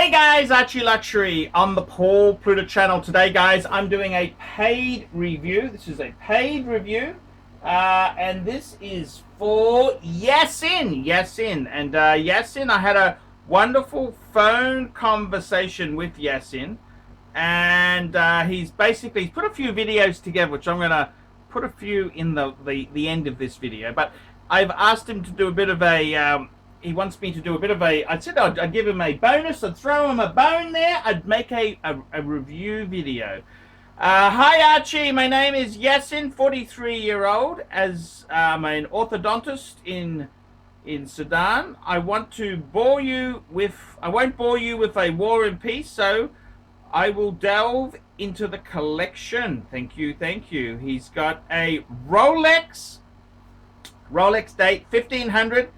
Hey guys, ArchieLuxury on the Pluta channel. Today guys, I'm doing a paid review. This is a paid review. And this is for Yassin. And Yassin, I had a wonderful phone conversation with Yassin. And he's put a few videos together, which I'm going to put a few in the end of this video. But I've asked him to do a bit of a... he wants me to do a bit of a... I said I'd give him a bonus. I'd throw him a bone there. I'd make a review video. Hi Archie, my name is Yassin, 43-year-old. As I'm an orthodontist in Sudan. I won't bore you with a War and Peace, so I will delve into the collection. Thank you. He's got a Rolex date 1500.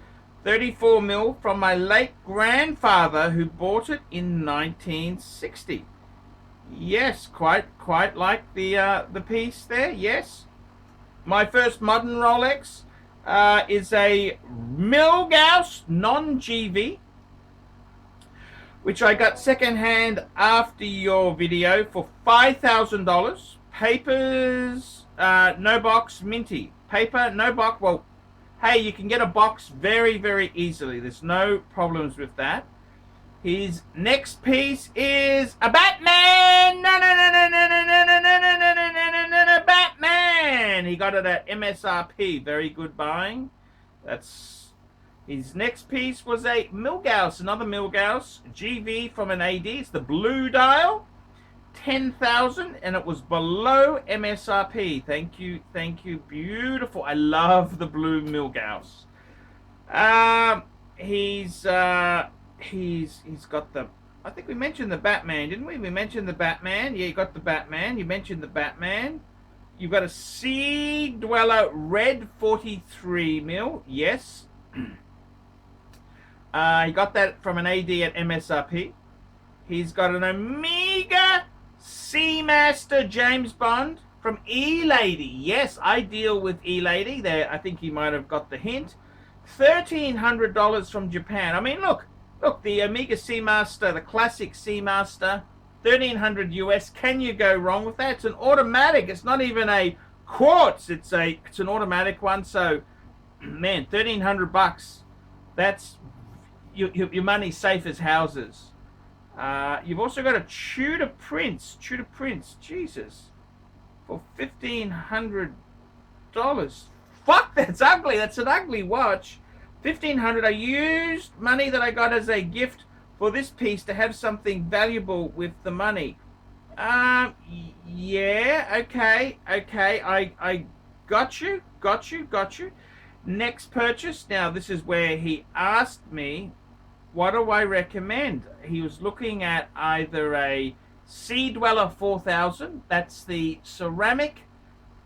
34 mil from my late grandfather who bought it in 1960. Yes, quite like the piece there. Yes, my first modern Rolex is a Milgauss non-GV, which I got secondhand after your video for $5,000. Papers, no box, minty. Paper, no box. Well, hey, you can get a box very easily. There's no problems with that. His next piece is a Batman. No, Batman. He got it at MSRP. Very good buying. His next piece was a Milgauss, another Milgauss GV from an AD. It's the blue dial. 10,000, and it was below MSRP. Thank you. Beautiful. I love the blue Milgauss. He's got the... I think we mentioned the Batman, didn't we? We mentioned the Batman. Yeah, you got the Batman. You mentioned the Batman. You've got a Sea Dweller red 43 mil. Yes. He got that from an AD at MSRP. He's got an Omega Seamaster James Bond from E-Lady. Yes, I deal with E-Lady. There, I think he might have got the hint. $1,300 from Japan. I mean, look, the Omega Seamaster, the classic Seamaster, $1,300 US. Can you go wrong with that? It's an automatic. It's not even a quartz. It's an automatic one. So, man, $1,300. That's your money's safe as houses. You've also got a Tudor Prince, Jesus, for $1,500. Fuck, that's ugly. That's an ugly watch. $1,500. I used money that I got as a gift for this piece to have something valuable with the money. Yeah, okay. I got you. Next purchase. Now, this is where he asked me, what do I recommend? He was looking at either a Sea Dweller 4000. That's the ceramic.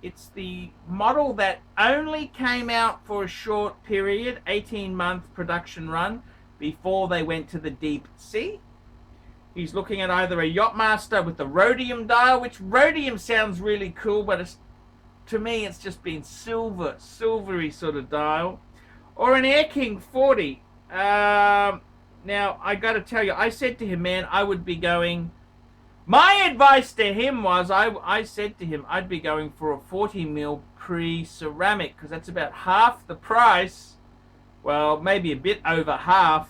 It's the model that only came out for a short period, 18-month production run, before they went to the deep sea. He's looking at either a Yachtmaster with the rhodium dial, which rhodium sounds really cool, but to me it's just been silvery sort of dial, or an Air King 40. Now, I got to tell you, I said to him, man, I would be going... My advice to him was, I said to him, I'd be going for a 40 mil pre-ceramic, because that's about half the price, well, maybe a bit over half,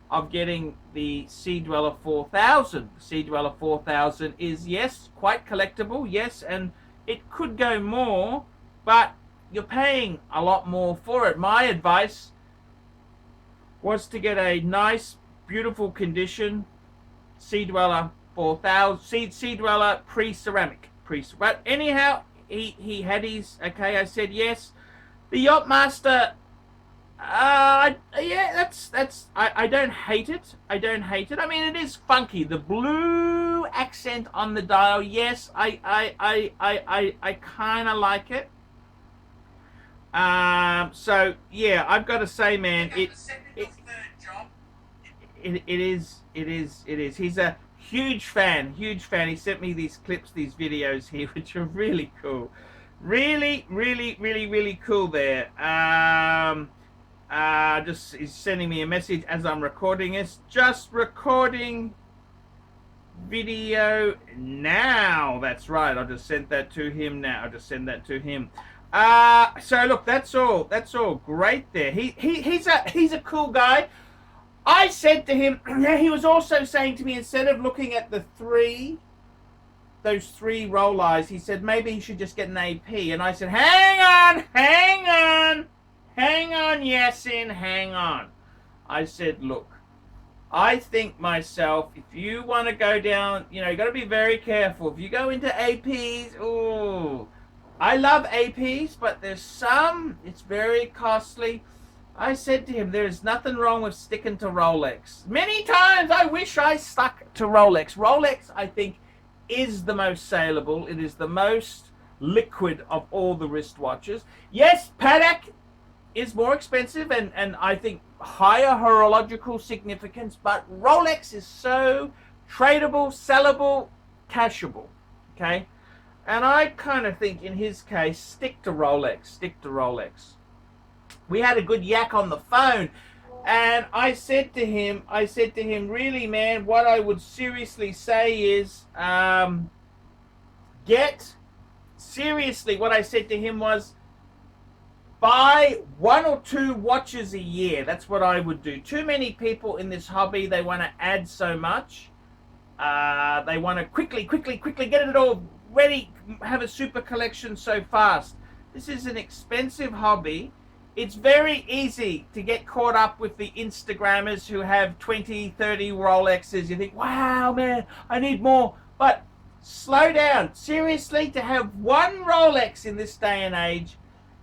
of getting the Sea Dweller 4000. The Sea Dweller 4000 is, yes, quite collectible, yes, and it could go more, but you're paying a lot more for it. My advice was to get a nice, beautiful condition Sea Dweller 4000, Sea Dweller pre-ceramic. But anyhow, he had his... Okay, I said yes. The Yachtmaster, yeah, that's I don't hate it. I mean, it is funky. The blue accent on the dial, yes, I kind of like it. So yeah, I've got to say, man, it is. He's a huge fan. He sent me these clips, these videos here, which are really cool. Really cool there. Just he's sending me a message as I'm recording this. Just recording video now. That's right. I just sent that to him now. I just send that to him. So look, that's all great there. He's a cool guy. I said to him, he was also saying to me, instead of looking at those three roll eyes, he said maybe he should just get an AP. And I said, hang on, Yassin, hang on. I said, look, I think myself, if you want to go down, you got to be very careful. If you go into APs, ooh, I love APs, but there's some, it's very costly. I said to him, there's nothing wrong with sticking to Rolex. Many times I wish I stuck to Rolex. Rolex, I think, is the most saleable. It is the most liquid of all the wristwatches. Yes, Patek is more expensive and I think higher horological significance, but Rolex is so tradable, sellable, cashable. Okay? And I kind of think in his case, stick to Rolex. We had a good yak on the phone, and I said to him, really, man, what I would seriously say is, what I said to him was, buy 1 or 2 watches a year. That's what I would do. Too many people in this hobby, they want to add so much. They want to quickly get it all ready, have a super collection so fast. This is an expensive hobby. It's very easy to get caught up with the Instagrammers who have 20, 30 Rolexes. You think, wow, man, I need more. But slow down. Seriously, to have 1 Rolex in this day and age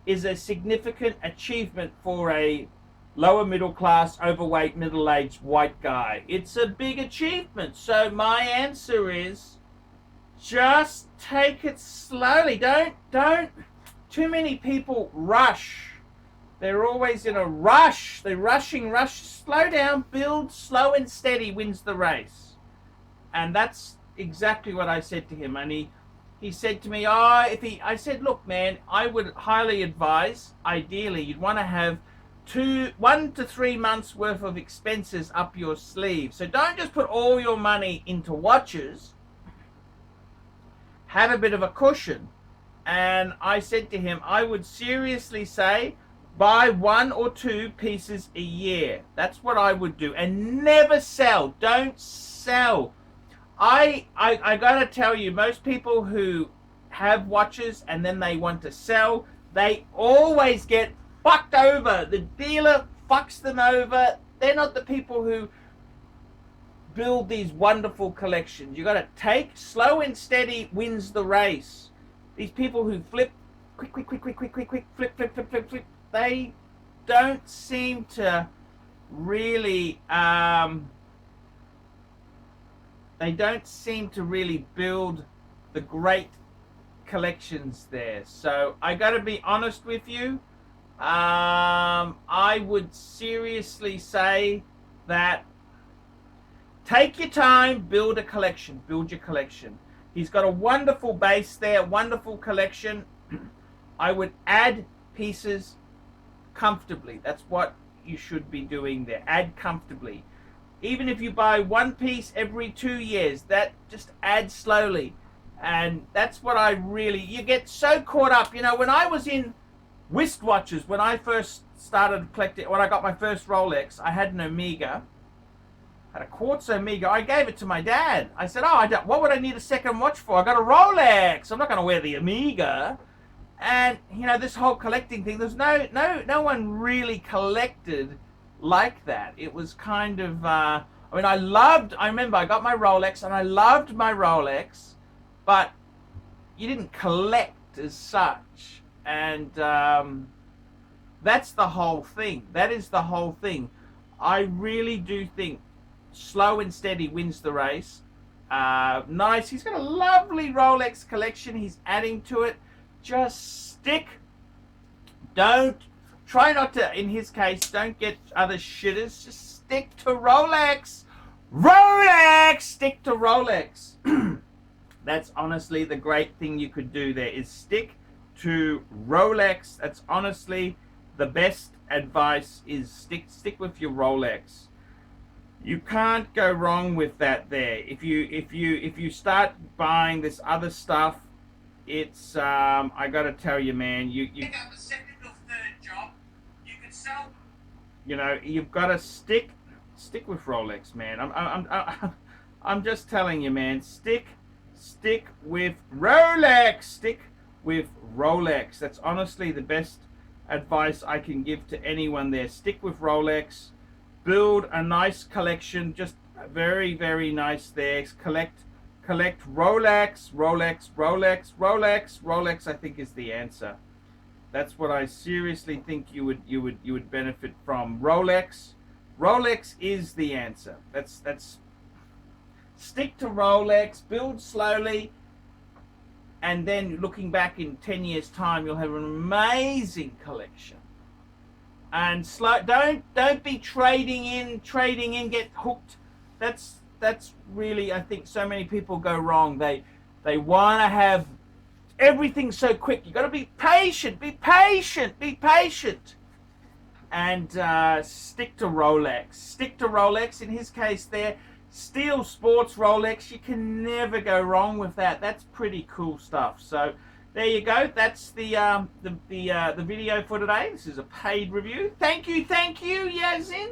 is a significant achievement for a lower middle class, overweight, middle-aged white guy. It's a big achievement. So my answer is just take it slowly. Don't. Too many people rush. They're always in a rush. They're rushing. Slow down, build, slow and steady wins the race. And that's exactly what I said to him. And he said to me, I said, look, man, I would highly advise, ideally, you'd want to have 1 to 3 months worth of expenses up your sleeve. So don't just put all your money into watches. Have a bit of a cushion. And I said to him, I would seriously say, buy 1 or 2 pieces a year. That's what I would do. And never sell. Don't sell. I gotta tell you, most people who have watches and then they want to sell, they always get fucked over. The dealer fucks them over. They're not the people who build these wonderful collections. You gotta take slow and steady wins the race. These people who flip quick, flip. They don't seem to really build the great collections there. So I got to be honest with you. I would seriously say that take your time, build a collection, build your collection. He's got a wonderful base there, wonderful collection. I would add pieces comfortably. That's what you should be doing there. Add comfortably. Even if you buy 1 piece every 2 years, that just adds slowly. And that's what you get so caught up. When I was in wristwatches, when I first started collecting, when I got my first Rolex, I had an Omega. I had a quartz Omega. I gave it to my dad. I said, what would I need a second watch for? I got a Rolex. I'm not going to wear the Omega. And this whole collecting thing, there's no one really collected like that. It was kind of I remember I got my Rolex and I loved my Rolex, but you didn't collect as such. And that's the whole thing. That is the whole thing. I really do think slow and steady wins the race. Nice. He's got a lovely Rolex collection. He's adding to it. Just stick. Try not to, in his case, don't get other shitters. Just stick to Rolex. Stick to Rolex. That's honestly the great thing you could do there, is stick to Rolex. That's honestly the best advice, is stick with your Rolex. You can't go wrong with that there. If you start buying this other stuff, it's I gotta tell you, man, you pick up a second or third job, you can sell. You know, you've got to stick with Rolex, man. I'm just telling you, man. Stick with Rolex. Stick with Rolex. That's honestly the best advice I can give to anyone there. Stick with Rolex. Build a nice collection, just very, very nice there. Collect Rolex. Rolex, I think, is the answer. That's what I seriously think you would benefit from. Rolex is the answer. That's stick to Rolex, build slowly, and then looking back in 10 years' time, you'll have an amazing collection. And don't be trading in, get hooked. That's really, I think so many people go wrong. They want to have everything so quick. You got to be patient, and stick to Rolex. In his case, there, steel sports Rolex. You can never go wrong with that. That's pretty cool stuff. So there you go. That's the video for today. This is a paid review. Thank you, Yassin.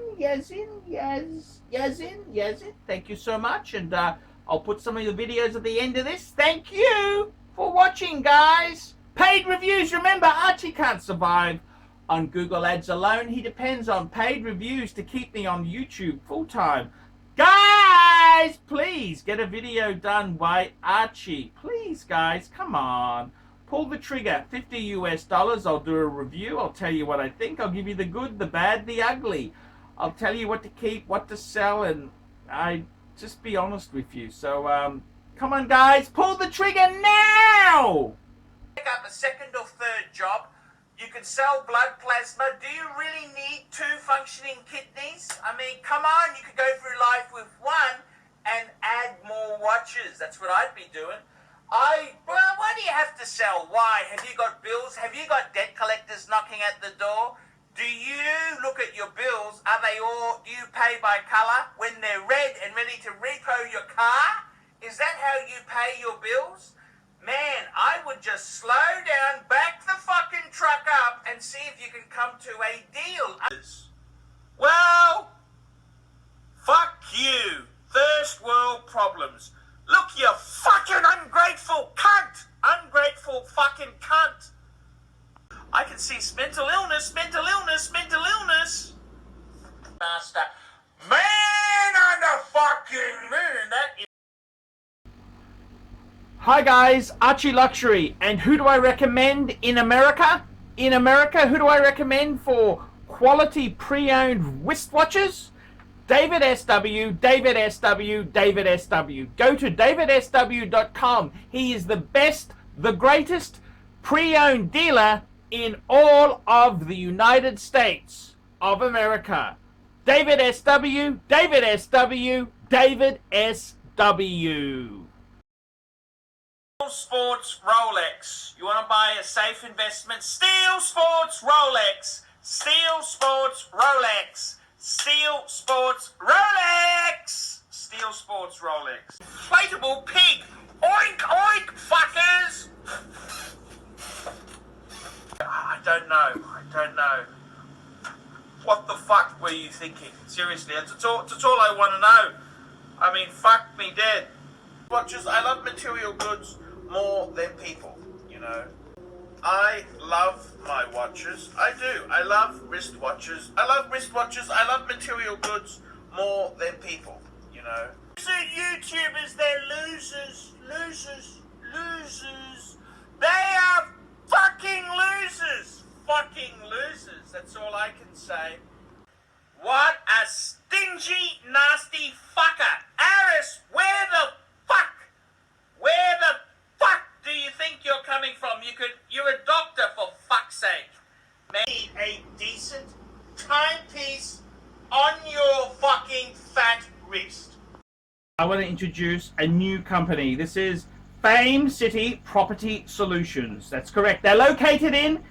Thank you so much, and I'll put some of the videos at the end of this. Thank you for watching, guys. Paid reviews. Remember, Archie can't survive on Google Ads alone. He depends on paid reviews to keep me on YouTube full time. Guys, please get a video done by Archie. Please, guys, come on. Pull the trigger. $50 US. I'll do a review. I'll tell you what I think. I'll give you the good, the bad, the ugly. I'll tell you what to keep, what to sell, and I just be honest with you. So, come on, guys, pull the trigger now! Pick up a second or third job. You can sell blood plasma. Do you really need 2 functioning kidneys? I mean, come on, you could go through life with 1 and add more watches. That's what I'd be doing. Well, why do you have to sell? Why? Have you got bills? Have you got debt collectors knocking at the door? Do you look at your bills? Do you pay by color? When they're red and ready to repo your car? Is that how you pay your bills? Man, I would just slow down, back the fucking truck up, and see if you can come to a deal. Well, fuck you. First world problems. Look, you fucking ungrateful cunt! Ungrateful fucking cunt! I can see mental illness. Master. Man on the fucking moon, that is... Hi guys, ArchieLuxury, and who do I recommend in America? In America, who do I recommend for quality pre-owned wristwatches? David SW. Go to davidsw.com. He is the best, the greatest pre-owned dealer in all of the United States of America. David SW. Sports Rolex. You want to buy a safe investment? Steel Sports Rolex. Inflatable pig. Oink, oink, fuckers. I don't know. What the fuck were you thinking? Seriously, that's all I want to know. I mean, fuck me dead. Watches, I love material goods more than people, you know. I love my watches. I do. I love wristwatches. I love material goods more than people, you know. So YouTubers, they're losers. They are fucking losers. That's all I can say. What a stingy, nasty fucker. Aris, where the fuck do you think you're coming from? You're a doctor, for fuck's sake. Need a decent timepiece on your fucking fat wrist. I want to introduce a new company. This is Fame City Property Solutions. That's correct. They're located in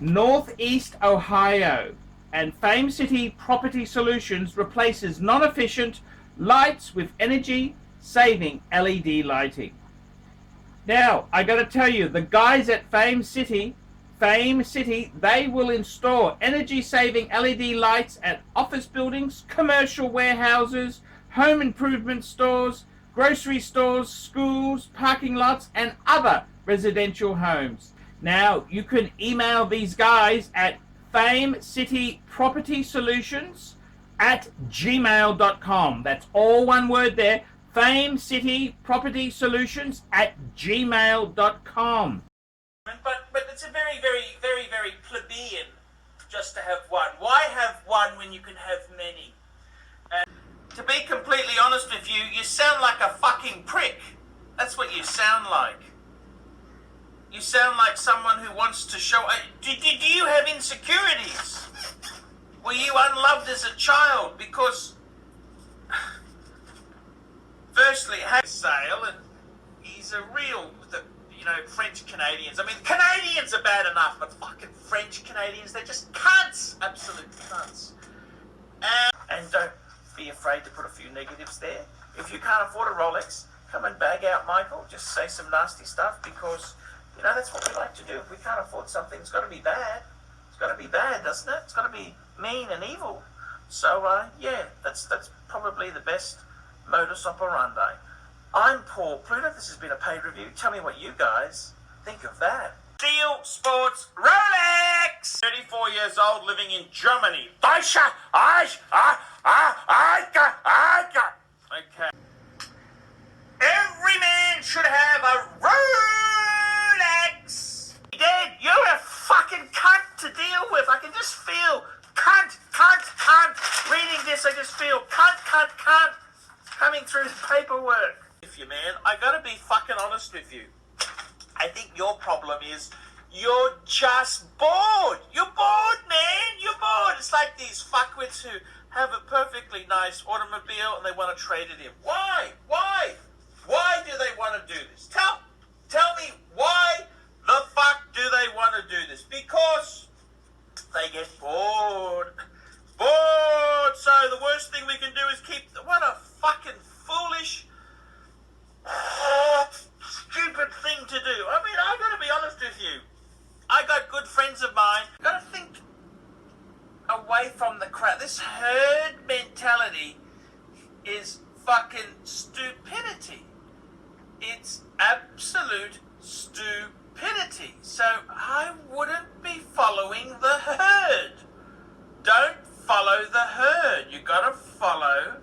Northeast Ohio. And Fame City Property Solutions replaces non-efficient lights with energy-saving LED lighting. Now, I got to tell you, the guys at Fame City, they will install energy-saving LED lights at office buildings, commercial warehouses, home improvement stores, grocery stores, schools, parking lots, and other residential homes. Now, you can email these guys at famecitypropertysolutions@gmail.com. That's all one word there. famecitypropertysolutions@gmail.com. But it's a very, very, very, very plebeian just to have one. Why have one when you can have many? To be completely honest with you, you sound like a fucking prick. That's what you sound like. You sound like someone who wants to show... Do you have insecurities? Were you unloved as a child? Because... Firstly, I have a sale, and he's a real... French Canadians. I mean, Canadians are bad enough, but fucking French Canadians, they're just cunts. Absolute cunts. And don't be afraid to put a few negatives there. If you can't afford a Rolex, come and bag out Michael. Just say some nasty stuff, because... that's what we like to do. If we can't afford something, it's got to be bad. It's got to be bad, doesn't it? It's got to be mean and evil. So, yeah, that's probably the best modus operandi. I'm Paul Pluta. This has been a paid review. Tell me what you guys think of that. Steel Sports Rolex! 34 years old, living in Germany. Okay. Every man should have a Rolex. Dad, you're a fucking cunt to deal with. I can just feel cunt. Reading this, I just feel cunt coming through the paperwork. If you, man, I gotta be fucking honest with you. I think your problem is you're just bored. You're bored, man. You're bored. It's like these fuckwits who have a perfectly nice automobile and they want to trade it in. Why? Why do they want to do this? Tell me, why the fuck do they want to do this? Because they get bored. So the worst thing we can do is keep... What a fucking foolish, stupid thing to do. I mean, I gotta be honest with you. I got good friends of mine. Gotta think away from the crowd. This herd mentality is fucking stupidity. It's absolute stupidity. So I wouldn't be following the herd. Don't follow the herd. You gotta follow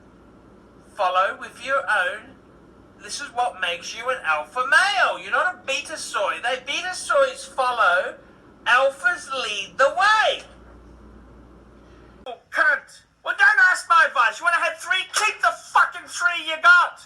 with your own. This is what makes you an alpha male. You're not a beta soy. Beta soys follow. Alphas lead the way. Oh, cunt. Well, don't ask my advice. You want to have 3? Keep the fucking 3 you got.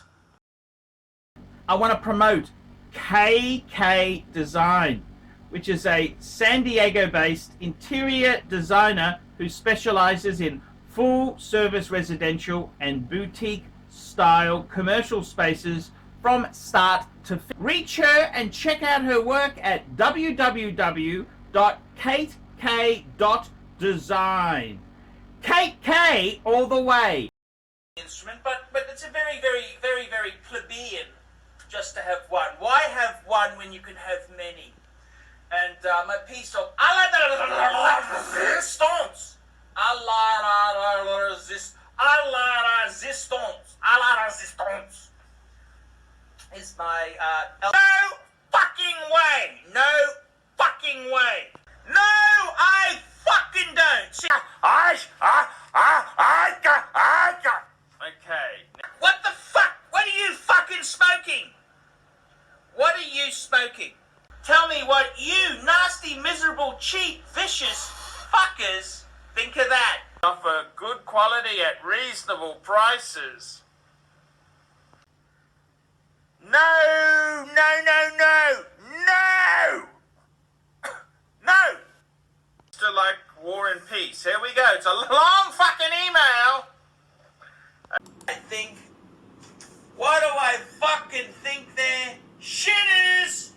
I want to promote KK Design, which is a San Diego-based interior designer who specializes in full-service residential and boutique-style commercial spaces from start to finish. Reach her and check out her work at www.katek.design. Kate K all the way. Instrument, but it's a very, very, very, very plebeian just to have one. Why have one when you can have many? And a piece of resistance. Resistance is my no fucking way. No fucking way. No, I fucking don't. See, okay. What the fuck? What are you fucking smoking? What are you smoking? Tell me what you nasty, miserable, cheap, vicious fuckers think of that. Offer good quality at reasonable prices. No. Still like War and Peace. Here we go. It's a long fucking email. I think. What do I fucking think there? Shitters.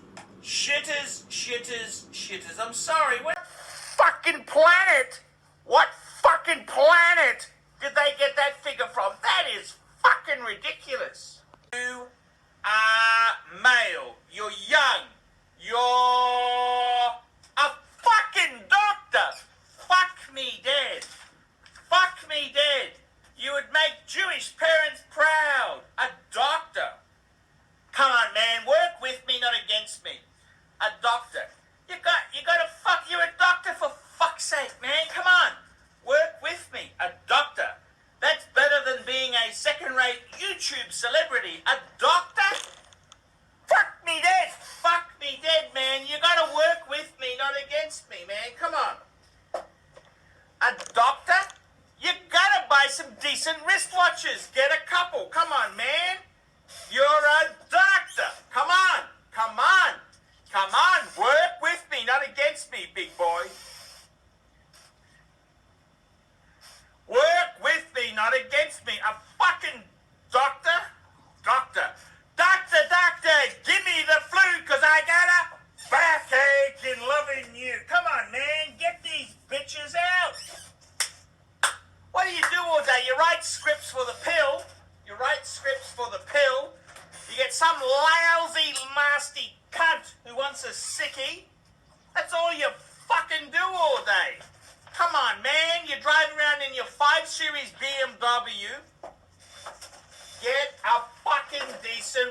I'm sorry. What fucking planet? What fucking planet did they get that figure from? That is fucking ridiculous. You are male. You're young. You're a fucking doctor. Fuck me dead. Fuck me dead. You would make Jewish parents proud. A doctor. Come on, man. Work with me, not against me. A doctor. You gotta fuck. You're a doctor for fuck's sake, man. Come on. Work with me. A doctor. That's better than being a second-rate YouTube celebrity. A doctor? Fuck me dead. Fuck me dead, man. You gotta work with me, not against me, man. Come on. A doctor? You gotta buy some decent wristwatches. Get a couple. Come on, man. You're a doctor. Come on. Come on. Come on. Work with me, not against me, big boy. Work with me, not against me. A fucking doctor? Doctor. Doctor, doctor, give me the flu, cause I got a backache in loving you. Come on, man, get these bitches out. What do you do all day? You write scripts for the pill. You write scripts for the pill. You get some lousy, nasty cunt who wants a sickie. That's all you fucking do all day. Come on, man. You're driving around in your 5 Series BMW. Get a fucking decent